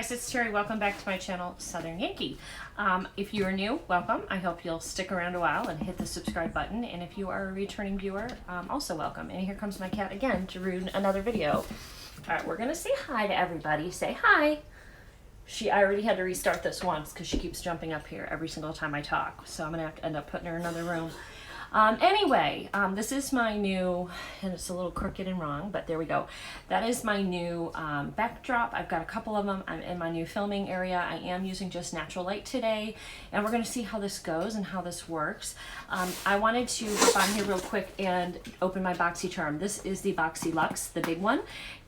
guys, it's Terry. Welcome back to my channel, Southern Yankee. If you are new, welcome. I hope you'll stick around a while and hit the subscribe button. And if you are a returning viewer, also welcome. And here comes my cat again to ruin another video. All right, we're gonna say hi to everybody. Say hi. I already had to restart this once because she keeps jumping up here every single time I talk. So I'm gonna have to end up putting her in another room. Anyway, this is my new, and it's a little crooked and wrong, but there we go. That is my new backdrop. I've got a couple of them. I'm in my new filming area. I am using just natural light today, and we're going to see how this goes and how this works. I wanted to hop on here real quick and open my boxycharm. This is the Boxylux, the big one,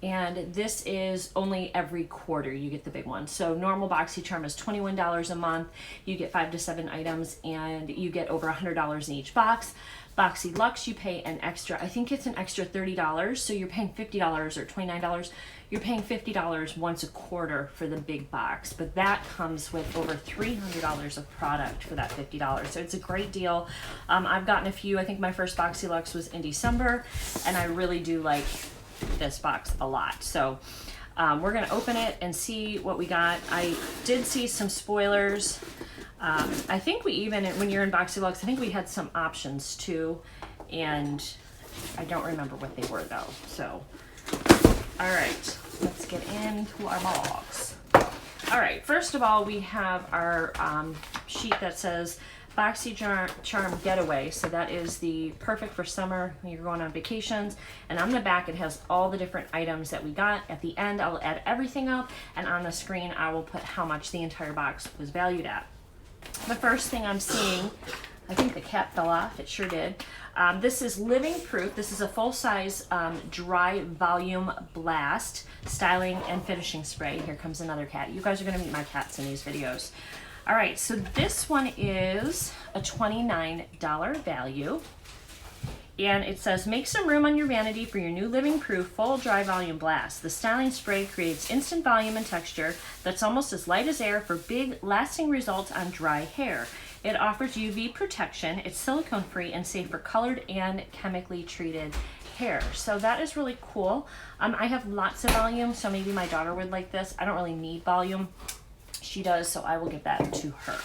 and this is only every quarter you get the big one. So normal boxycharm is $21 a month. You get 5 to 7 items, and you get over $100 in each box. Boxylux, you pay an extra, I think it's an extra $30, so you're paying $50 or $29. You're paying $50 once a quarter for the big box, but that comes with over $300 of product for that $50. So it's a great deal. I've gotten a few. I think my first Boxylux was in December, and I really do like this box a lot. So we're gonna open it and see what we got. I did see some spoilers. I think we even, when you're in Boxylux, I think we had some options too, and I don't remember what they were though. So, all right, let's get into our box. All right, first of all, we have our sheet that says boxycharm getaway. So that is the perfect for summer when you're going on vacations. And on the back, it has all the different items that we got. At the end, I'll add everything up, and on the screen, I will put how much the entire box was valued at. The first thing I'm seeing, I think the cap fell off, it sure did. This is Living Proof. This is a full-size dry volume blast styling and finishing spray. Here comes another cat. You guys are gonna meet my cats in these videos. All right, so this one is a $29 value. And it says, make some room on your vanity for your new Living Proof full dry volume blast. The styling spray creates instant volume and texture that's almost as light as air for big, lasting results on dry hair. It offers UV protection. It's silicone free and safe for colored and chemically treated hair. So that is really cool. I have lots of volume, so maybe my daughter would like this. I don't really need volume. She does, so I will give that to her.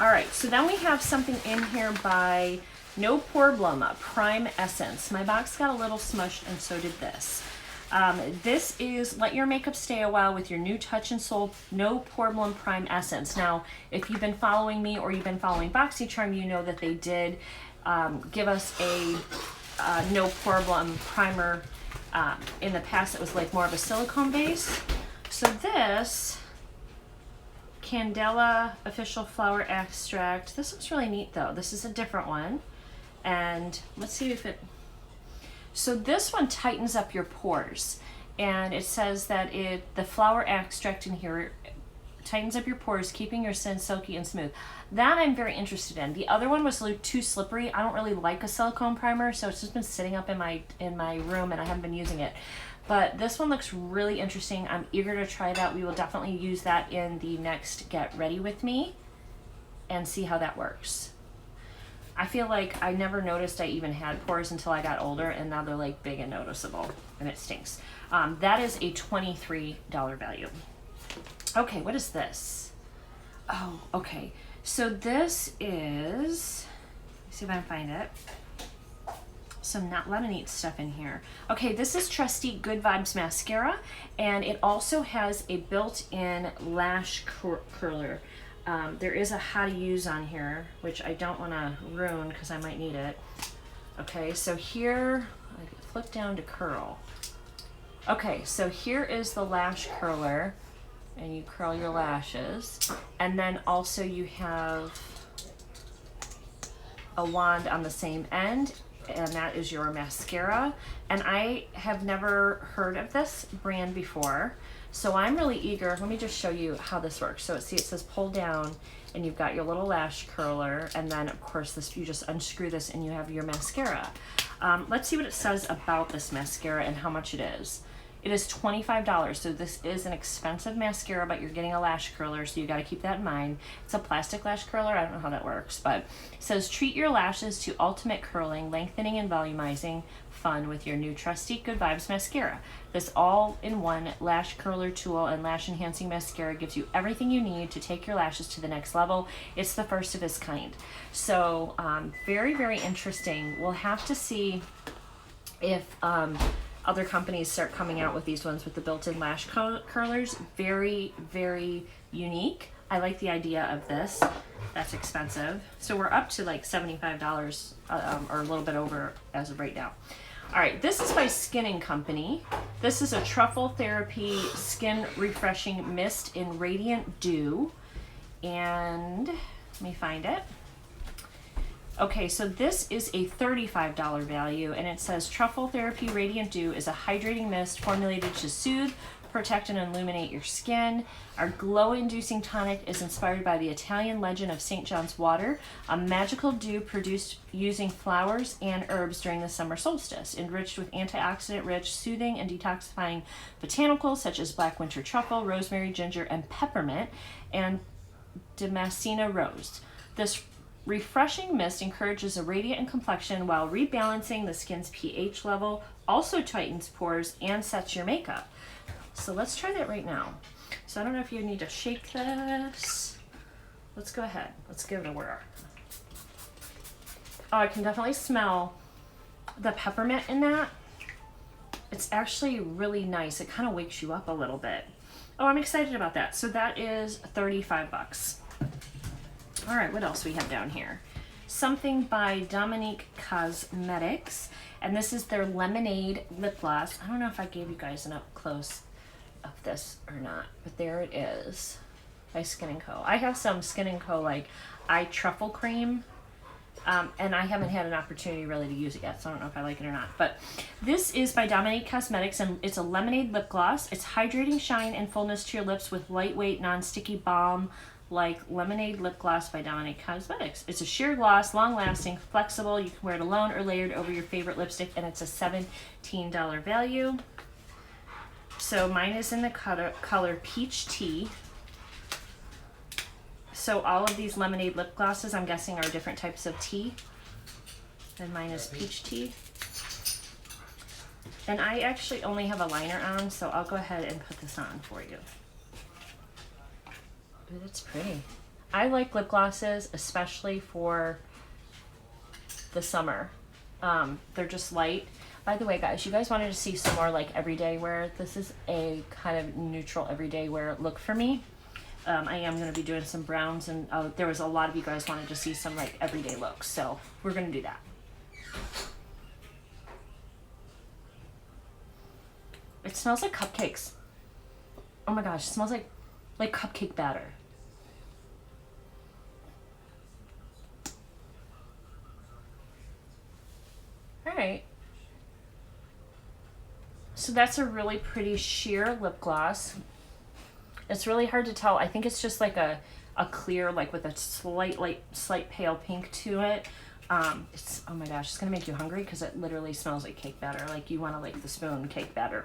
All right, so then we have something in here by No Problem Prime Essence. My box got a little smushed, and so did this. This is Let Your Makeup Stay a While with your new Touch and Soul No Problem Prime Essence. Now, if you've been following me or you've been following Boxycharm, you know that they did give us a No Problem primer in the past. It was like more of a silicone base. So this Candela Official Flower Extract. This looks really neat though. This is a different one. And let's see if it, so this one tightens up your pores, and it says that the flower extract in here tightens up your pores, keeping your skin silky and smooth. That I'm very interested in. The other one was too slippery. I don't really like a silicone primer, so it's just been sitting up in my room and I haven't been using it. But this one looks really interesting. I'm eager to try that. We will definitely use that in the next Get Ready With Me and see how that works. I feel like I never noticed I even had pores until I got older, and now they're like big and noticeable, and it stinks. That is a $23 value. Okay, what is this? Oh, okay. So this is, let's see if I can find it. Some a lot of neat stuff in here. Okay, this is Trusty Good Vibes Mascara, and it also has a built-in lash curler. There is a how to use on here, which I don't want to ruin because I might need it. Okay, so here, I flip down to curl. Okay, so here is the lash curler, and you curl your lashes. And then also you have a wand on the same end, and that is your mascara. And I have never heard of this brand before, so I'm really eager. Let me just show you how this works. So see, it says pull down, and you've got your little lash curler, and then of course this, you just unscrew this and you have your mascara. Let's see what it says about this mascara and how much it is. It is $25. So this is an expensive mascara, but you're getting a lash curler, so you got to keep that in mind. It's a plastic lash curler. I don't know how that works, but it says treat your lashes to ultimate curling, lengthening, and volumizing fun with your new trusty Good Vibes mascara. This all-in-one lash curler tool and lash enhancing mascara gives you everything you need to take your lashes to the next level. It's the first of its kind. So very, very interesting. We'll have to see if other companies start coming out with these ones with the built-in lash curlers. Very, very unique. I like the idea of this. That's expensive. So we're up to like $75 or a little bit over as of right now. All right, this is by Skin & Company. This is a Truffle Therapy Skin Refreshing Mist in Radiant Dew. And let me find it. Okay, so this is a $35 value, and it says Truffle Therapy Radiant Dew is a hydrating mist formulated to soothe, protect, and illuminate your skin. Our glow-inducing tonic is inspired by the Italian legend of St. John's water, a magical dew produced using flowers and herbs during the summer solstice, enriched with antioxidant-rich, soothing, and detoxifying botanicals such as black winter truffle, rosemary, ginger, and peppermint, and Damascena rose. This refreshing mist encourages a radiant complexion while rebalancing the skin's pH level, also tightens pores, and sets your makeup. So let's try that right now. So I don't know if you need to shake this. Let's go ahead. Let's give it a whirl. Oh, I can definitely smell the peppermint in that. It's actually really nice. It kind of wakes you up a little bit. Oh, I'm excited about that. So that is 35 bucks. All right, what else we have down here? Something by Dominique Cosmetics, and this is their Lemonade Lip Gloss. I don't know if I gave you guys an up close of this or not, but there it is by Skin & Co. I have some Skin & Co. like eye truffle cream, and I haven't had an opportunity really to use it yet, so I don't know if I like it or not. But this is by Dominique Cosmetics, and it's a lemonade lip gloss. It's hydrating shine and fullness to your lips with lightweight, non-sticky balm like lemonade lip gloss by Dominique Cosmetics. It's a sheer gloss, long-lasting, flexible. You can wear it alone or layered over your favorite lipstick, and it's a $17 value. So mine is in the color Peach Tea. So all of these lemonade lip glosses, I'm guessing, are different types of tea. And mine is Peach Tea. And I actually only have a liner on, so I'll go ahead and put this on for you. Ooh, that's pretty. I like lip glosses, especially for the summer. They're just light. By the way, guys, you guys wanted to see some more like everyday wear. This is a kind of neutral everyday wear look for me. I am going to be doing some browns, and there was a lot of you guys wanted to see some like everyday looks, so we're going to do that. It smells like cupcakes. Oh my gosh, it smells like cupcake batter. All right. So that's a really pretty sheer lip gloss. It's really hard to tell. I think it's just like a clear, like with a slight pale pink to it. It's, oh my gosh, it's gonna make you hungry because it literally smells like cake batter. Like you want to lick the spoon cake batter.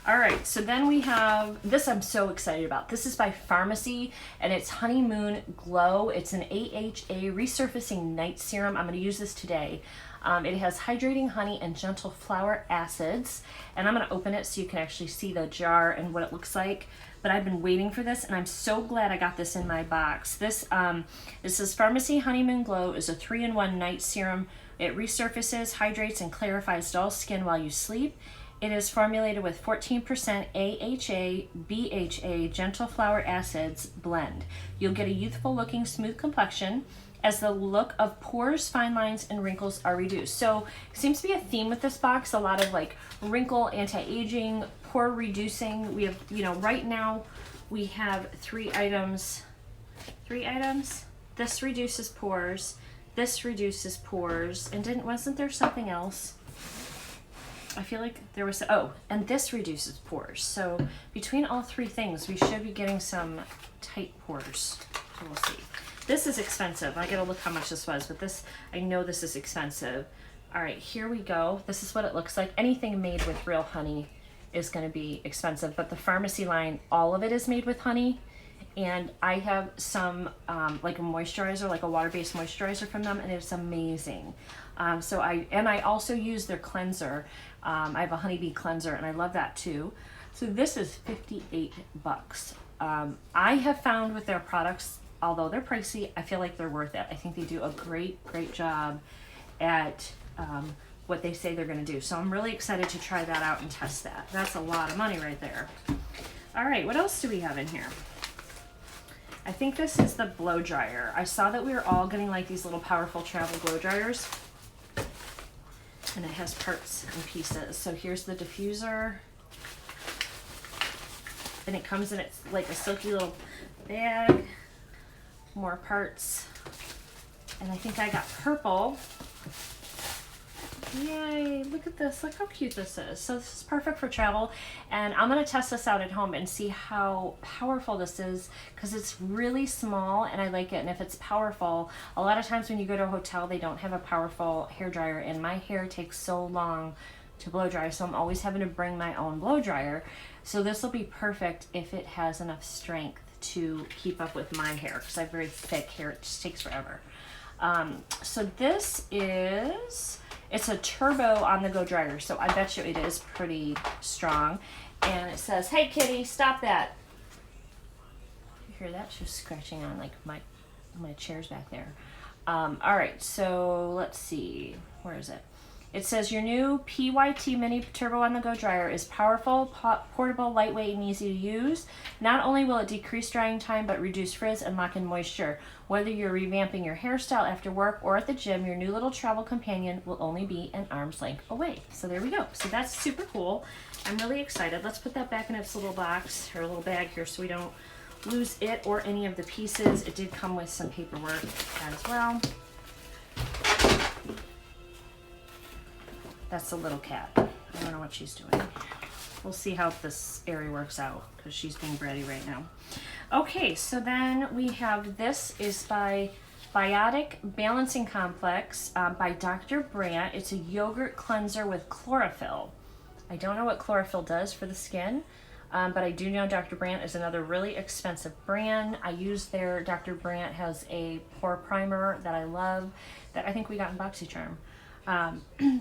All right, so then we have this. I'm so excited about. This is by Pharmacy, and it's Honeymoon Glow. It's an AHA resurfacing night serum. I'm going to use this today. It has hydrating honey and gentle flower acids, and I'm going to open it so you can actually see the jar and what it looks like. But I've been waiting for this, and I'm so glad I got this in my box. This is Pharmacy Honeymoon Glow. Is a 3-in-1 night serum. It resurfaces, hydrates, and clarifies dull skin while you sleep. It is formulated with 14% AHA, BHA, gentle flower acids blend. You'll get a youthful looking smooth complexion as the look of pores, fine lines, and wrinkles are reduced. So seems to be a theme with this box, a lot of like wrinkle, anti-aging, pore reducing. We have, you know, right now we have three items. This reduces pores, this reduces pores, and wasn't there something else? I feel like there was, oh, and this reduces pores. So between all three things, we should be getting some tight pores. So we'll see. This is expensive. I gotta look how much this was, but this, I know this is expensive. All right, here we go. This is what it looks like. Anything made with real honey is going to be expensive, but the pharmacy line, all of it is made with honey. And I have some like a moisturizer, like a water-based moisturizer from them, and it's amazing. So I also use their cleanser. I have a honeybee cleanser, and I love that too. So this is 58 bucks. I have found with their products, although they're pricey, I feel like they're worth it. I think they do a great job at what they say they're going to do. So I'm really excited to try that out and test that. That's a lot of money right there. All right, what else do we have in here? I think this is the blow dryer. I saw that we were all getting like these little powerful travel blow dryers. And it has parts and pieces. So here's the diffuser. And it comes in, it's like a silky little bag. More parts. And I think I got purple. Yay, look at this. Look how cute this is. So this is perfect for travel. And I'm going to test this out at home and see how powerful this is, because it's really small and I like it. And if it's powerful, a lot of times when you go to a hotel, they don't have a powerful hair dryer, and my hair takes so long to blow dry. So I'm always having to bring my own blow dryer. So this will be perfect if it has enough strength to keep up with my hair, because I have very thick hair. It just takes forever. So this is... It's a turbo on-the-go dryer, so I bet you it is pretty strong. And it says, "Hey kitty, stop that." You hear that? She's scratching on like my chairs back there. All right, so let's see. Where is it? It says your new PYT Mini Turbo on-the-go dryer is powerful, portable, lightweight, and easy to use. Not only will it decrease drying time, but reduce frizz and lock in moisture. Whether you're revamping your hairstyle after work or at the gym, your new little travel companion will only be an arm's length away. So there we go. So that's super cool. I'm really excited. Let's put that back in its little box or little bag here so we don't lose it or any of the pieces. It did come with some paperwork as well. That's a little cat. I don't know what she's doing. We'll see how this area works out, because she's being bratty right now. Okay, so then we have, this is by Biotic Balancing Complex by Dr. Brandt. It's a yogurt cleanser with chlorophyll. I don't know what chlorophyll does for the skin, but I do know Dr. Brandt is another really expensive brand. I use their, Dr. Brandt has a pore primer that I love, that I think we got in boxycharm.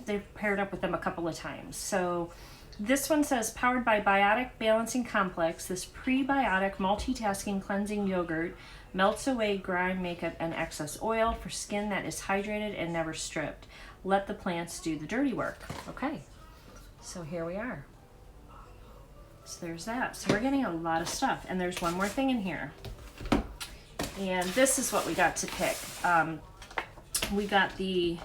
They've paired up with them a couple of times. So this one says, powered by Biotic Balancing Complex, this prebiotic multitasking cleansing yogurt melts away grime, makeup, and excess oil for skin that is hydrated and never stripped. Let the plants do the dirty work. Okay, so here we are. So there's that. So we're getting a lot of stuff. And there's one more thing in here. And this is what we got to pick. We got the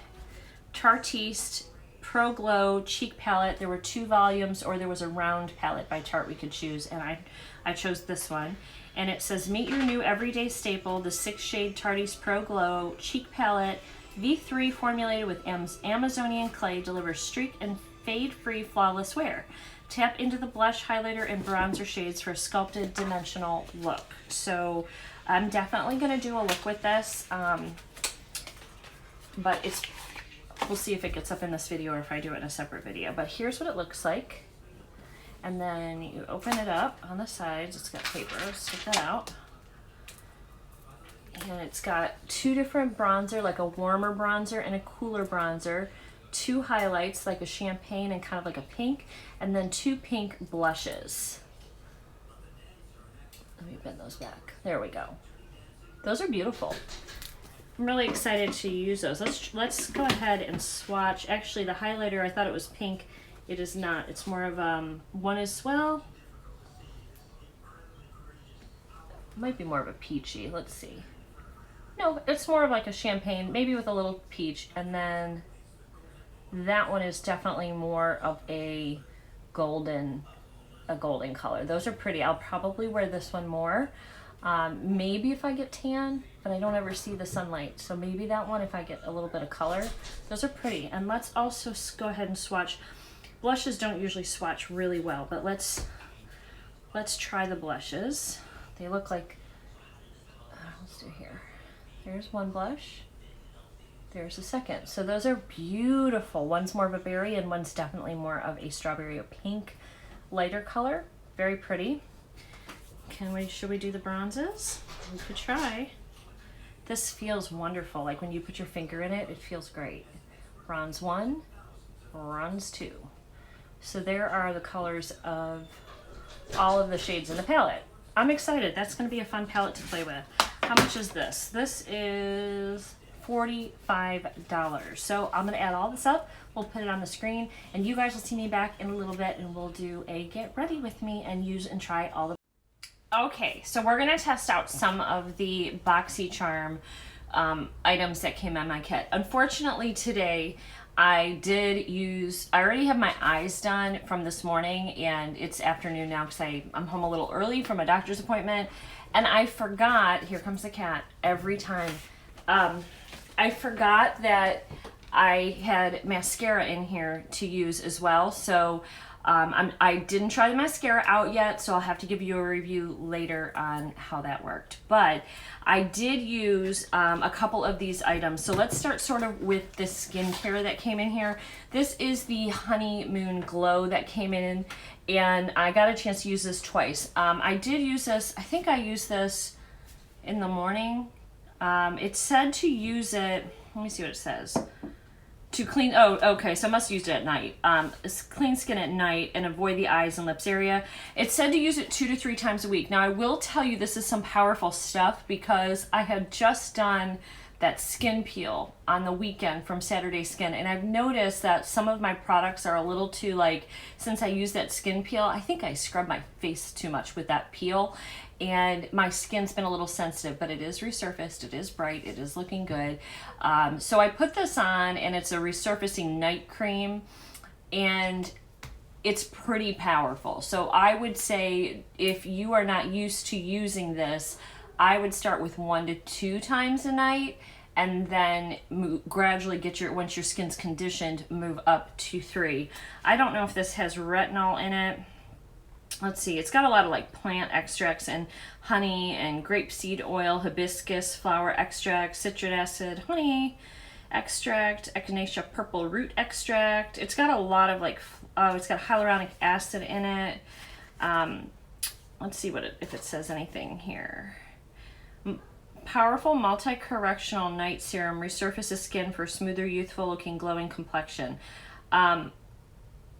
Tartiste Pro Glow Cheek Palette. There were 2 volumes, or there was a round palette by Tarte we could choose, and I chose this one. And it says, meet your new everyday staple, the 6-shade Tartiste Pro Glow Cheek Palette. V3 formulated with Amazonian clay, delivers streak and fade-free flawless wear. Tap into the blush, highlighter, and bronzer shades for a sculpted dimensional look. So I'm definitely going to do a look with this, but it's... We'll see if it gets up in this video or if I do it in a separate video. But here's what it looks like. And then you open it up on the sides. It's got paper. Let's take that out. And it's got 2 different bronzer, like a warmer bronzer and a cooler bronzer. 2 highlights, like a champagne and kind of like a pink. And then 2 pink blushes. Let me bend those back. There we go. Those are beautiful. I'm really excited to use those. Let's go ahead and swatch. Actually, the highlighter, I thought it was pink. It is not. It's more of one is, well, might be more of a peachy. Let's see. No, it's more of like a champagne, maybe with a little peach. And then that one is definitely more of a golden color. Those are pretty. I'll probably wear this one more. Maybe if I get tan, but I don't ever see the sunlight. So maybe that one if I get a little bit of color. Those are pretty. And let's also go ahead and swatch. Blushes don't usually swatch really well, but let's try the blushes. They look like, let's do here. Here's one blush. There's a second. So those are beautiful. One's more of a berry and one's definitely more of a strawberry or pink lighter color. Very pretty. Should we do the bronzes? We could try. This feels wonderful. Like when you put your finger in it, it feels great. Bronze 1, bronze 2. So there are the colors of all of the shades in the palette. I'm excited. That's going to be a fun palette to play with. How much is this? This is $45. So I'm going to add all this up. We'll put it on the screen and you guys will see me back in a little bit and we'll do a get ready with me and use and try all the. Okay, so we're going to test out some of the boxycharm items that came in my kit. Unfortunately today I already have my eyes done from this morning and it's afternoon now because I'm home a little early from a doctor's appointment and I forgot, here comes the cat every time, I forgot that I had mascara in here to use as well. So I didn't try the mascara out yet, so I'll have to give you a review later on how that worked. But I did use a couple of these items. So let's start sort of with the skincare that came in here. This is the Honeymoon Glow that came in, and I got a chance to use this twice. I did use this, I think I used this in the morning. It said to use it, let me see what it says. To clean, oh, okay, so I must have used it at night. Clean skin at night and avoid the eyes and lips area. It said to use it 2 to 3 times a week. Now I will tell you this is some powerful stuff because I had just done that skin peel on the weekend from Saturday Skin, and I've noticed that some of my products are a little too, like, since I use that skin peel, I think I scrub my face too much with that peel. And my skin's been a little sensitive, but it is resurfaced, it is bright, it is looking good. So I put this on and it's a resurfacing night cream and it's pretty powerful. So I would say if you are not used to using this, I would start with 1 to 2 times a night and then gradually once your skin's conditioned, move up to 3. I don't know if this has retinol in it. Let's see, it's got a lot of like plant extracts and honey and grapeseed oil, hibiscus flower extract, citric acid, honey extract, echinacea purple root extract. It's got a lot of like, it's got hyaluronic acid in it. Let's see if it says anything here. Powerful multi-correctional night serum resurfaces skin for smoother, youthful looking, glowing complexion. And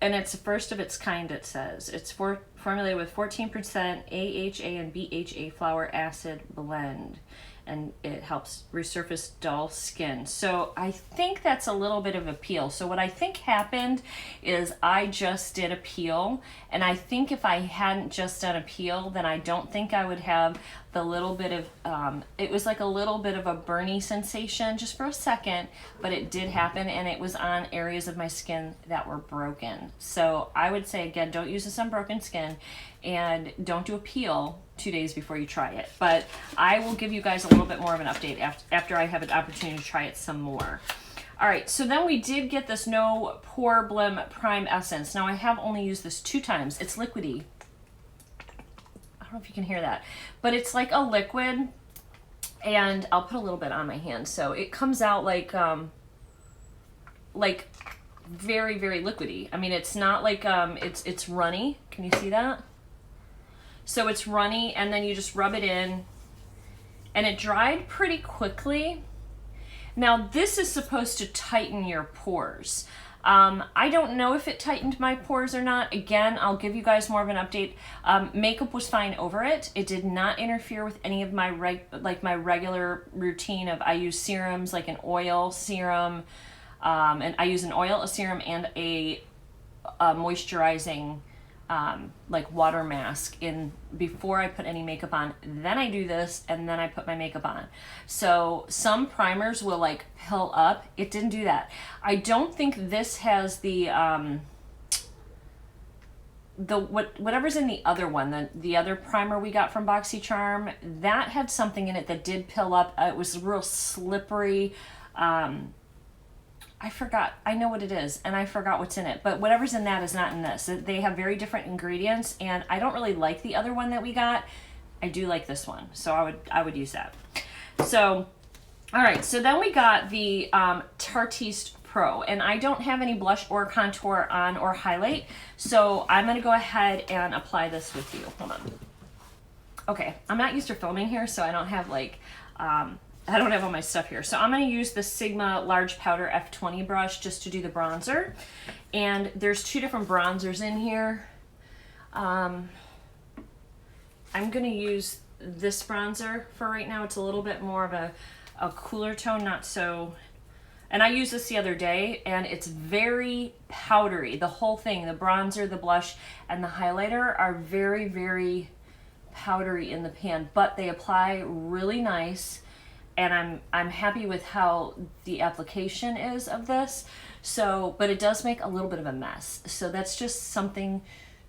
it's the first of its kind, it says. It's formulated with 14% AHA and BHA flower acid blend. And it helps resurface dull skin. So I think that's a little bit of a peel. So what I think happened is I just did a peel. And I think if I hadn't just done a peel, then I don't think I would have the little bit of, it was like a little bit of a burny sensation just for a second, but it did happen and it was on areas of my skin that were broken. So I would say, again, don't use this on broken skin and don't do a peel 2 days before you try it. But I will give you guys a little bit more of an update after I have an opportunity to try it some more. All right, so then we did get this No Problem Prime Essence. Now I have only used this 2 times. It's liquidy. I don't know if you can hear that, but it's like a liquid, and I'll put a little bit on my hand. So it comes out like very, very liquidy. I mean, it's not like, it's runny. Can you see that? So it's runny, and then you just rub it in, and it dried pretty quickly. Now this is supposed to tighten your pores. I don't know if it tightened my pores or not. Again, I'll give you guys more of an update. Makeup was fine over it. It did not interfere with any of my my regular routine of, I use serums, like an oil serum, and I use an oil, a serum, and a moisturizing like water mask in before I put any makeup on. Then I do this, and then I put my makeup on. So some primers will like pill up. It didn't do that. I don't think this has the whatever's in the other one, the other primer we got from BoxyCharm, that had something in it that did pill up. It was real slippery. I forgot. I know what it is, and I forgot what's in it. But whatever's in that is not in this. They have very different ingredients, and I don't really like the other one that we got. I do like this one, so I would use that. So All right, so then we got the Tartiste Pro, and I don't have any blush or contour on or highlight, so I'm gonna go ahead and apply this with you. Hold on. Okay, I'm not used to filming here, so I don't have like, I don't have all my stuff here. So I'm gonna use the Sigma Large Powder F20 brush just to do the bronzer. And there's 2 different bronzers in here. I'm gonna use this bronzer for right now. It's a little bit more of a cooler tone, not so, and I used this the other day and it's very powdery. The whole thing, the bronzer, the blush, and the highlighter are very, very powdery in the pan, but they apply really nice, and I'm happy with how the application is of this. So, but it does make a little bit of a mess. So that's just something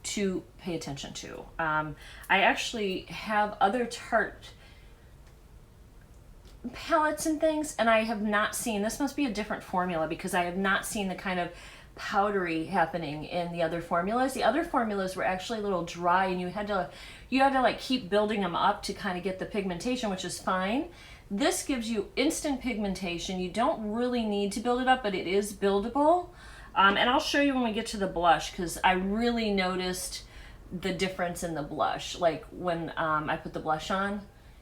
to pay attention to. I actually have other Tarte palettes and things, and I have not seen, this must be a different formula because I have not seen the kind of powdery happening in the other formulas. The other formulas were actually a little dry, and you had to like keep building them up to kind of get the pigmentation, which is fine. This gives you instant pigmentation. You don't really need to build it up, but it is buildable. And I'll show you when we get to the blush, because I really noticed the difference in the blush. Like when I put the blush on,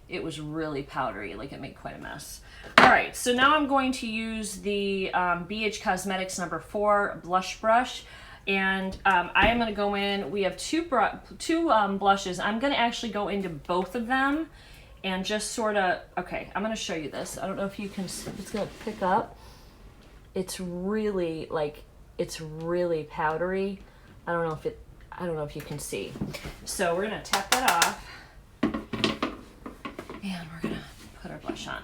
it was really powdery, like it made quite a mess. All right, so now I'm going to use the BH Cosmetics number 4 blush brush, and I am going to go in. We have two blushes. I'm going to actually go into both of them and just sort of, okay, I'm going to show you this. I don't know if you can, if it's going to pick up. It's really like, it's really powdery. I don't know if you can see. So we're going to tap that off. And we're gonna put our blush on.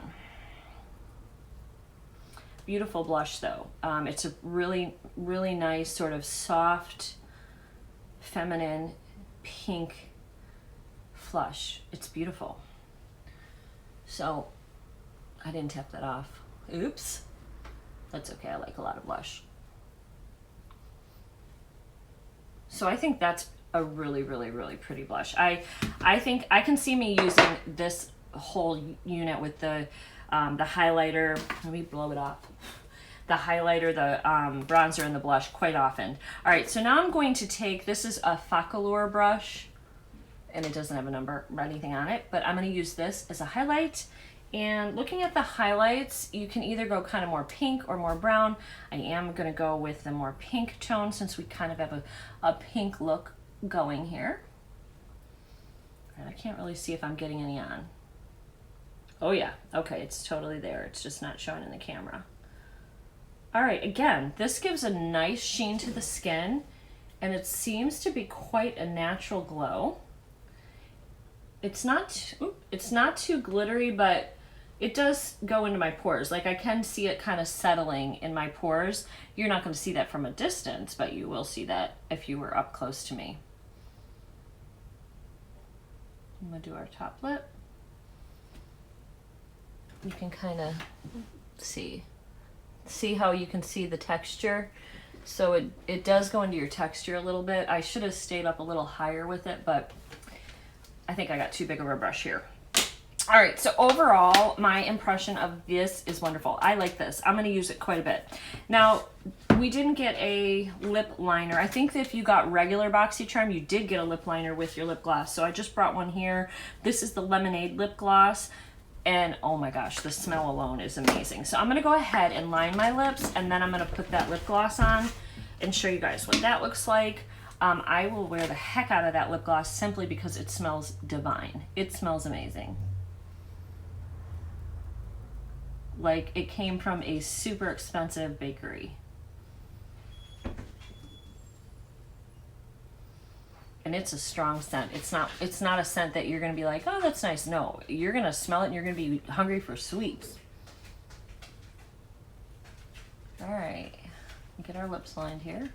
Beautiful blush though. It's a really, really nice sort of soft, feminine, pink flush. It's beautiful. So I didn't tap that off. Oops. That's okay, I like a lot of blush. So I think that's a really, really, really pretty blush. I think I can see me using this whole unit with the highlighter. Let me blow it up. The highlighter, the bronzer, and the blush quite often. All right, so now I'm going to take, this is a Focallure brush, and it doesn't have a number or anything on it, but I'm going to use this as a highlight. And looking at the highlights, you can either go kind of more pink or more brown. I am going to go with the more pink tone since we kind of have a pink look going here. And I can't really see if I'm getting any on. Oh yeah, okay, it's totally there. It's just not showing in the camera. All right, again, this gives a nice sheen to the skin, and it seems to be quite a natural glow. It's not too glittery, but it does go into my pores. Like I can see it kind of settling in my pores. You're not going to see that from a distance, but you will see that if you were up close to me. I'm going to do our top lip. You can kind of see how you can see the texture. So it does go into your texture a little bit. I should have stayed up a little higher with it, but I think I got too big of a brush here. All right, so overall, my impression of this is wonderful. I like this. I'm gonna use it quite a bit. Now, we didn't get a lip liner. I think that if you got regular boxycharm, you did get a lip liner with your lip gloss. So I just brought one here. This is the Lemonade lip gloss. And oh my gosh, the smell alone is amazing. So I'm gonna go ahead and line my lips, and then I'm gonna put that lip gloss on and show you guys what that looks like. I will wear the heck out of that lip gloss simply because it smells divine. It smells amazing. Like it came from a super expensive bakery. And it's a strong scent. It's not a scent that you're gonna be like, oh, that's nice. No, you're gonna smell it and you're gonna be hungry for sweets. All right, get our lips lined here.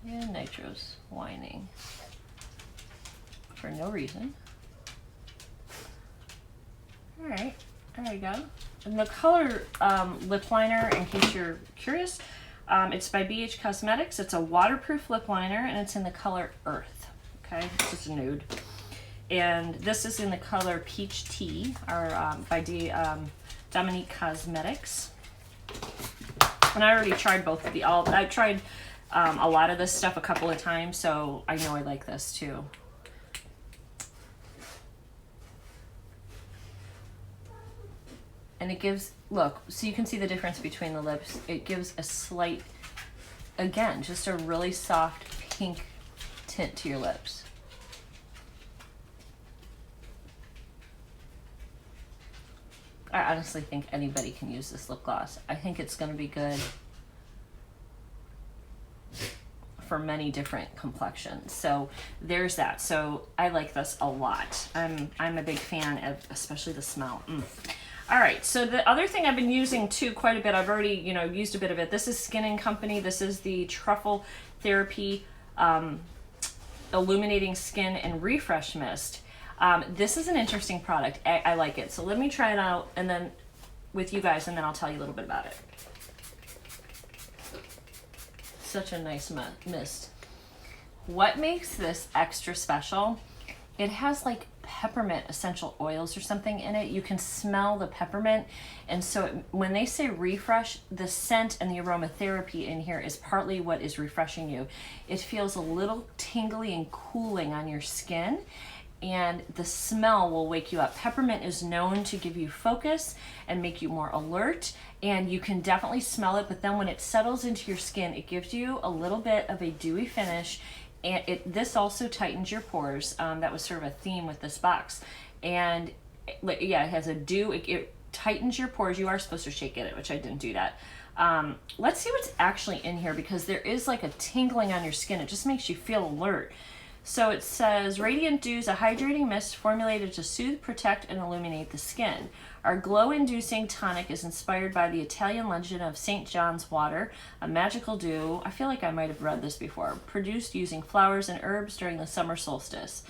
And Nitro's whining for no reason. All right, there you go. And the color lip liner, in case you're curious, it's by BH Cosmetics. It's a waterproof lip liner, and it's in the color Earth. Okay, it's just a nude. And this is in the color Peach Tea, or by Dominique Cosmetics. And I already tried both of the, I tried a lot of this stuff a couple of times, so I know I like this too. And it gives, look, so you can see the difference between the lips. It gives a slight, again, just a really soft pink tint to your lips. I honestly think anybody can use this lip gloss. I think it's going to be good for many different complexions. So there's that. So I like this a lot. I'm a big fan of especially the smell. All right, so the other thing I've been using too quite a bit, I've already, you know, used a bit of it. This is Skin & Company. This is the Truffle Therapy Illuminating Skin and Refresh Mist. This is an interesting product. I like it. So let me try it out and then with you guys, and then I'll tell you a little bit about it. Such a nice mist. What makes this extra special? It has like peppermint essential oils or something in it. You can smell the peppermint. And so when they say refresh, the scent and the aromatherapy in here is partly what is refreshing you. It feels a little tingly and cooling on your skin, and the smell will wake you up. Peppermint is known to give you focus and make you more alert, and you can definitely smell it, but then when it settles into your skin, it gives you a little bit of a dewy finish, and this also tightens your pores. That was sort of a theme with this box. And yeah, it has a dew, it tightens your pores. You are supposed to shake it, which I didn't do that. Let's see what's actually in here, because there is like a tingling on your skin. It just makes you feel alert. So it says, Radiant Dew is a hydrating mist formulated to soothe, protect, and illuminate the skin. Our glow-inducing tonic is inspired by the Italian legend of St. John's water, a magical dew. I feel like I might have read this before. Produced using flowers and herbs during the summer solstice.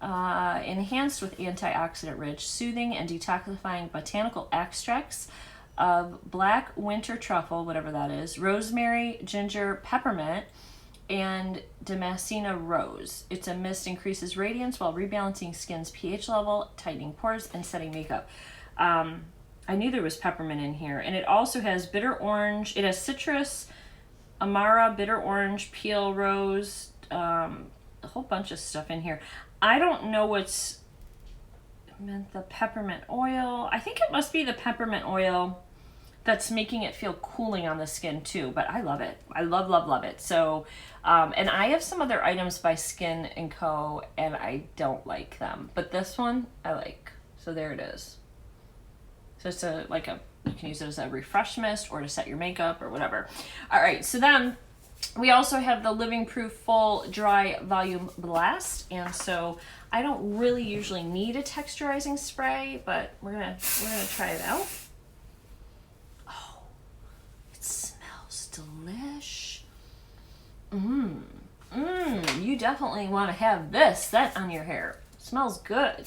Enhanced with antioxidant-rich, soothing, and detoxifying botanical extracts of black winter truffle, whatever that is, rosemary, ginger, peppermint, and Damascena rose. It's a mist, increases radiance while rebalancing skin's pH level, tightening pores, and setting makeup. I knew there was peppermint in here. And it also has bitter orange. It has citrus, amara, bitter orange, peel, rose, a whole bunch of stuff in here. I don't know what's meant, the peppermint oil. I think it must be the peppermint oil that's making it feel cooling on the skin too, but I love it. I love it. So, and I have some other items by Skin & Co. and I don't like them, but this one I like. So there it is. So it's you can use it as a refresh mist or to set your makeup or whatever. All right, so then we also have the Living Proof Full Dry Volume Blast, and so I don't really usually need a texturizing spray, but we're gonna try it out. Delish. You definitely want to have this scent on your hair. Smells good.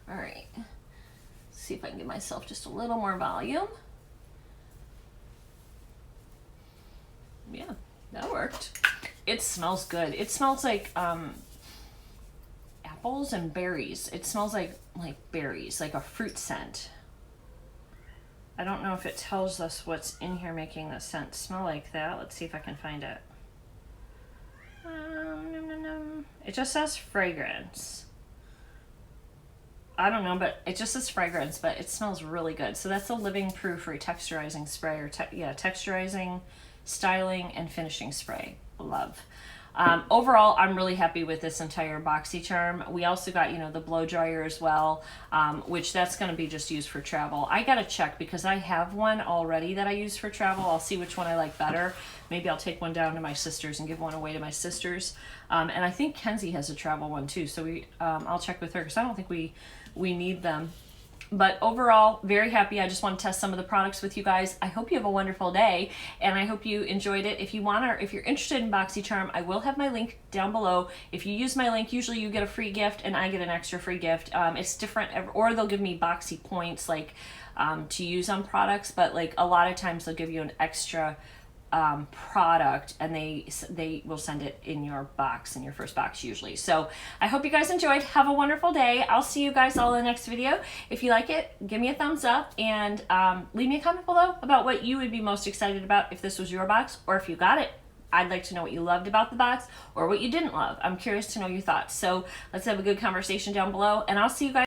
All right. Let's see if I can give myself just a little more volume. Yeah, that worked. It smells good. It smells like apples and berries. It smells like berries, like a fruit scent. I don't know if it tells us what's in here making the scent smell like that. Let's see if I can find it. It just says fragrance. I don't know, but it just says fragrance, but it smells really good. So that's a Living Proof texturizing spray, or texturizing, styling, and finishing spray. Love. Overall, I'm really happy with this entire boxycharm. We also got, the blow dryer as well, which that's going to be just used for travel. I got to check because I have one already that I use for travel. I'll see which one I like better. Maybe I'll take one down to my sister's and give one away to my sisters. And I think Kenzie has a travel one too. So I'll check with her because I don't think we need them. But overall, very happy. I just want to test some of the products with you guys. I hope you have a wonderful day, and I hope you enjoyed it. If you're interested in BoxyCharm, I will have my link down below. If you use my link, usually you get a free gift, and I get an extra free gift. It's different, or they'll give me Boxy points, to use on products, but a lot of times they'll give you an extra product, and they will send it in your box, in your first box usually. So I hope you guys enjoyed. Have a wonderful day. I'll see you guys all in the next video. If you like it, give me a thumbs up, and leave me a comment below about what you would be most excited about if this was your box, or if you got it. I'd like to know what you loved about the box or what you didn't love. I'm curious to know your thoughts. So let's have a good conversation down below, and I'll see you guys